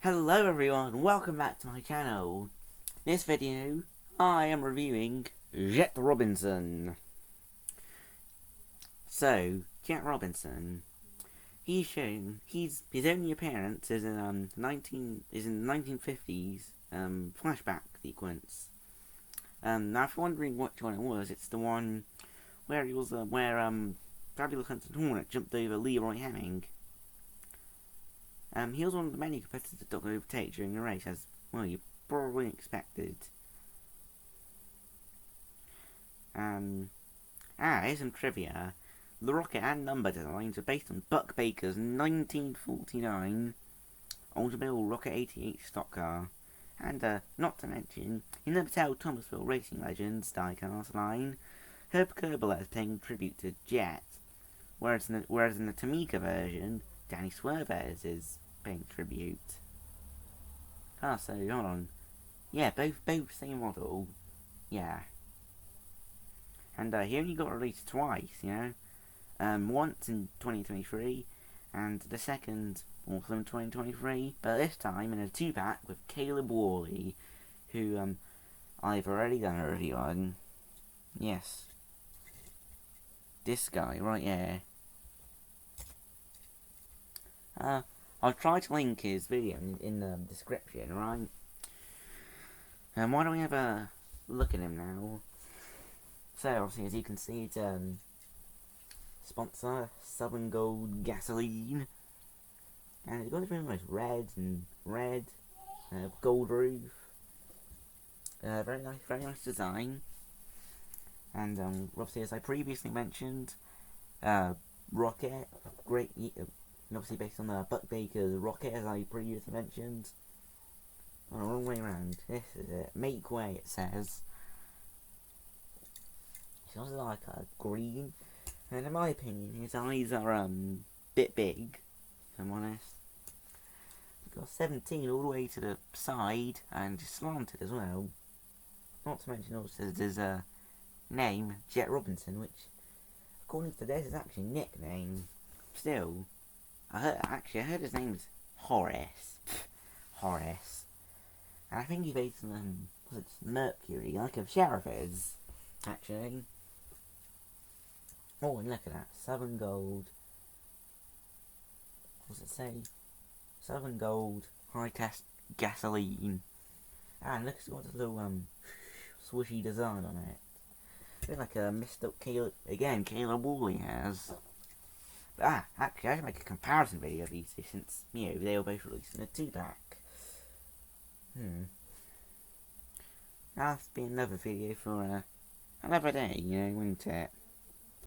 Hello everyone, welcome back to my channel. This video, I am reviewing Jet Robinson. So, Jet Robinson, his only appearance is in the 1950s flashback sequence. Now if you're wondering which one it was, it's the one where he was Fabulous Hunter Hornet jumped over Leroy Hemming. He was one of the many competitors that got overtake during the race, as well you probably expected. Here's some trivia. The rocket and number designs are based on Buck Baker's 1949 Oldsmobile Rocket 88 stock car. And not to mention, in the Mattel Thomasville Racing Legends diecast line, Herb Kerbel is paying tribute to Jet, whereas in the Tamika version, Danny Swervez is paying tribute. So hold on. Yeah, both same model. Yeah. And he only got released twice, you know. Once in 2023, and the second also in 2023, but this time in a 2-pack with Caleb Worley, who I've already done a review on. Yes. This guy right here. I'll try to link his video in the description, right? And why don't we have a look at him now? So, obviously, as you can see, it's sponsor Southern Gold Gasoline, and it's got everything like red, gold roof. Very nice design. And obviously, as I previously mentioned, rocket, great. And obviously based on the Buck Baker's rocket, as I previously mentioned. Oh, wrong way around. This is it. Make way, it says. It's also like a green. And in my opinion, his eyes are bit big, if I'm honest. We've got 17 all the way to the side, and just slanted as well. Not to mention also there's a name, Jet Robinson, which, according to this, is actually a nickname. Still. I heard his name's Horace. Horace. And I think he based on, Mercury, like a sheriff is, actually. Oh, and look at that. Southern Gold. What does it say? Southern Gold, high-test gasoline. And look, it's got this little, swishy design on it. A bit like a messed up Caleb Worley has. Actually, I should make a comparison video of these two since, they were both released in a 2-pack. That'll be another video for another day, won't it?